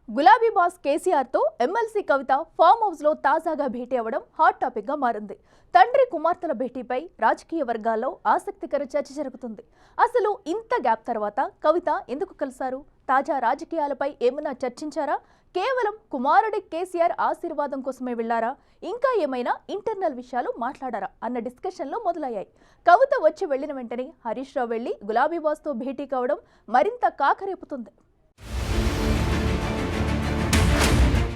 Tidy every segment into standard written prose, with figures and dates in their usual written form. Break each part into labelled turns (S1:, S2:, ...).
S1: గులాబీ బాస్ కేసీఆర్ తో ఎమ్మెల్సీ కవిత farm house లో తాజాగా భేటీ అవ్వడం హాట్ టాపిక్ గా మారింది. తండ్రి కుమార్తెల భేటీపై రాజకీయ వర్గాల్లో ఆసక్తికర చర్చ జరుగుతుంది. అసలు ఇంత గ్యాప్ తర్వాత కవిత ఎందుకు కలిశారు? తాజా రాజకీయాలపై ఏమైనా చర్చించారా? కేవలం కుమారుడి కేసీఆర్ ఆశీర్వాదం కోసమే వెళ్లారా? ఇంకా ఏమైనా ఇంటర్నల్ విషయాలు మాట్లాడారా అన్న డిస్కషన్లు మొదలయ్యాయి. కవిత వచ్చి వెళ్లిన వెంటనే హరీష్ రావు వెళ్లి గులాబీ బాస్ తో భేటీ కావడం మరింత కాకరేపుతుంది.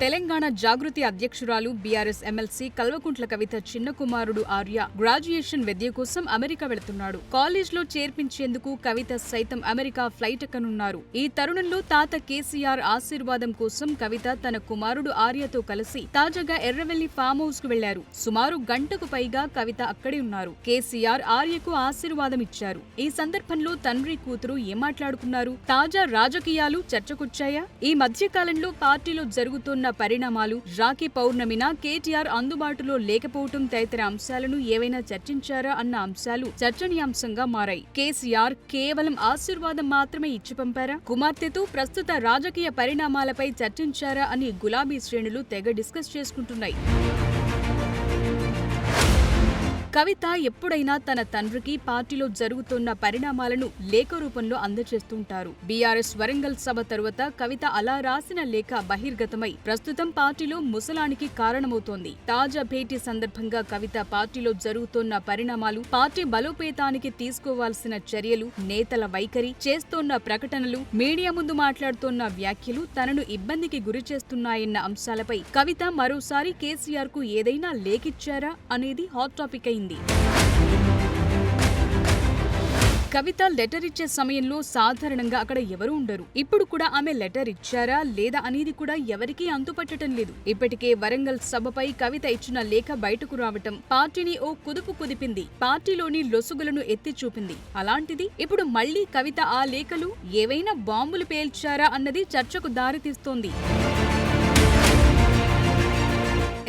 S2: తెలంగాణ జాగృతి అధ్యక్షురాలు బీఆర్ఎస్ ఎమ్మెల్సీ కల్వకుంట్ల కవిత చిన్న కుమారుడు ఆర్య గ్రాడ్యుయేషన్ విద్య కోసం అమెరికా వెళుతున్నాడు. కాలేజ్లో చేర్పించేందుకు కవిత సైతం అమెరికా ఫ్లైట్ ఎక్కనున్నారు. ఈ తరుణంలో తాత కేసీఆర్ ఆశీర్వాదం కోసం కవిత తన కుమారుడు ఆర్యతో కలిసి తాజాగా ఎర్రవెల్లి ఫామ్ హౌస్ కు వెళ్లారు. సుమారు గంటకు పైగా కవిత అక్కడే ఉన్నారు. కేసీఆర్ ఆర్యకు ఆశీర్వాదం ఇచ్చారు. ఈ సందర్భంలో తండ్రి కూతురు ఏం మాట్లాడుకున్నారు? తాజా రాజకీయాలు చర్చకొచ్చాయా? ఈ మధ్య కాలంలో పార్టీలో జరుగుతున్న పరిణామాలు, రాఖీ పౌర్ణమిన కేటీఆర్ అందుబాటులో లేకపోవటం తదితర అంశాలను ఏవైనా చర్చించారా అన్న అంశాలు చర్చనీయాంశంగా మారాయి. కేసీఆర్ కేవలం ఆశీర్వాదం మాత్రమే ఇచ్చి పంపారా? కుమార్తెతో ప్రస్తుత రాజకీయ పరిణామాలపై చర్చించారా అని గులాబీ శ్రేణులు తెగ డిస్కస్ చేసుకుంటున్నాయి. కవిత ఎప్పుడైనా తన తండ్రికి పార్టీలో జరుగుతున్న పరిణామాలను లేఖ రూపంలో అందజేస్తుంటారు. బీఆర్ఎస్ వరంగల్ సభ తరువాత కవిత అలా రాసిన లేఖ బహిర్గతమై ప్రస్తుతం పార్టీలో ముసలానికి కారణమవుతోంది. తాజా భేటీ సందర్భంగా కవిత పార్టీలో జరుగుతున్న పరిణామాలు, పార్టీ బలోపేతానికి తీసుకోవాల్సిన చర్యలు, నేతల వైఖరి, చేస్తోన్న ప్రకటనలు, మీడియా ముందు మాట్లాడుతోన్న వ్యాఖ్యలు తనను ఇబ్బందికి గురి చేస్తున్నాయన్న అంశాలపై కవిత మరోసారి కేసీఆర్ కు ఏదైనా లేఖిచ్చారా అనేది హాట్ టాపిక్ అయింది. కవిత లెటర్ ఇచ్చే సమయంలో సాధారణంగా అక్కడ ఎవరు ఉండరు. ఇప్పుడు కూడా ఆమె లెటర్ ఇచ్చారా లేదా అనేది కూడా ఎవరికీ అంతుపట్టడం లేదు. ఇప్పటికే వరంగల్ సభపై కవిత ఇచ్చిన లేఖ బయటకు రావటం పార్టీని ఓ కుదుపు కుదిపింది. పార్టీలోని లొసుగులను ఎత్తి చూపింది. అలాంటిది ఇప్పుడు మళ్లీ కవిత ఆ లేఖలు ఏవైనా బాంబులు పేల్చారా అన్నది చర్చకు దారితీస్తోంది.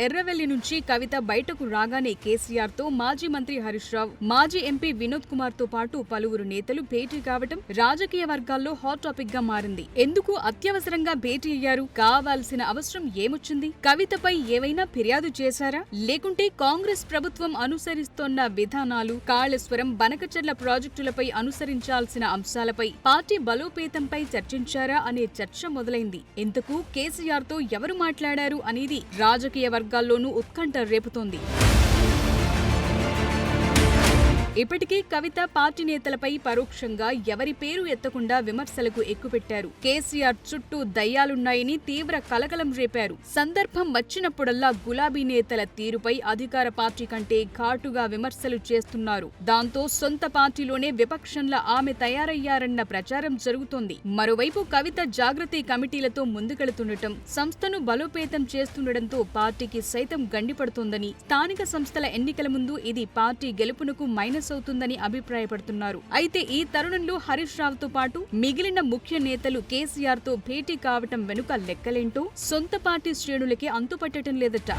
S2: ఎర్రవెల్లి నుంచి కవిత బయటకు రాగానే కేసీఆర్ తో మాజీ మంత్రి హరీష్ రావు, మాజీ ఎంపీ వినోద్ కుమార్ తో పాటు పలువురు నేతలు భేటీ కావటం రాజకీయ వర్గాల్లో హాట్ టాపిక్ గా మారింది. ఎందుకు అత్యవసరంగా భేటీ అయ్యారు? కావాల్సిన అవసరం ఏమొచ్చింది? కవితపై ఏవైనా ఫిర్యాదు చేశారా? లేకుంటే కాంగ్రెస్ ప్రభుత్వం అనుసరిస్తోన్న విధానాలు, కాళేశ్వరం, బనకచెర్ల ప్రాజెక్టులపై అనుసరించాల్సిన అంశాలపై, పార్టీ బలోపేతంపై చర్చించారా అనే చర్చ మొదలైంది. ఎందుకు కేసీఆర్ తో ఎవరు మాట్లాడారు అనేది రాజకీయ వర్గాల్లోనూ ఉత్కంఠ రేపుతోంది. ఇప్పటికే కవిత పార్టీ నేతలపై పరోక్షంగా ఎవరి పేరు ఎత్తకుండా విమర్శలకు ఎక్కుపెట్టారు. కేసీఆర్ చుట్టూ దయ్యాలున్నాయని తీవ్ర కలకలం రేపారు. సందర్భం వచ్చినప్పుడల్లా గులాబీ నేతల తీరుపై అధికార పార్టీ కంటే ఘాటుగా విమర్శలు చేస్తున్నారు. దాంతో సొంత పార్టీలోనే విపక్షంలా ఆమె తయారయ్యారన్న ప్రచారం జరుగుతోంది. మరోవైపు కవిత జాగృతి కమిటీలతో ముందుకెళుతుండటం, సంస్థను బలోపేతం చేస్తుండటంతో పార్టీకి సైతం గండిపడుతోందని, స్థానిక సంస్థల ఎన్నికల ముందు ఇది పార్టీ గెలుపునకు మైనస్ అవుతుందని అభిప్రాయపడుతున్నారు. అయితే ఈ తరుణంలో హరీష్ రావు తో పాటు మిగిలిన ముఖ్య నేతలు కేసీఆర్ తో భేటీ కావటం వెనుక లెక్కలేంటో సొంత పార్టీ శ్రేణులకి అంతుపట్టడం లేదట.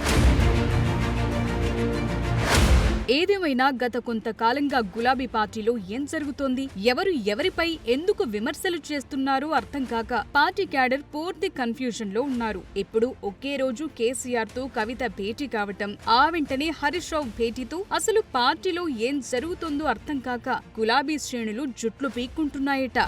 S2: ఏదేమైనా గత కొంతకాలంగా గులాబీ పార్టీలో ఏం జరుగుతోంది, ఎవరు ఎవరిపై ఎందుకు విమర్శలు చేస్తున్నారో అర్థం కాక పార్టీ క్యాడర్ పూర్తి కన్ఫ్యూజన్ లో ఉన్నారు. ఇప్పుడు ఒకే రోజు కేసీఆర్ తో కవిత భేటీ కావటం, ఆ వెంటనే హరీష్ రావు భేటీతో అసలు పార్టీలో ఏం జరుగుతుందో అర్థం కాక గులాబీ శ్రేణులు జుట్లు పీక్కుంటున్నాయట.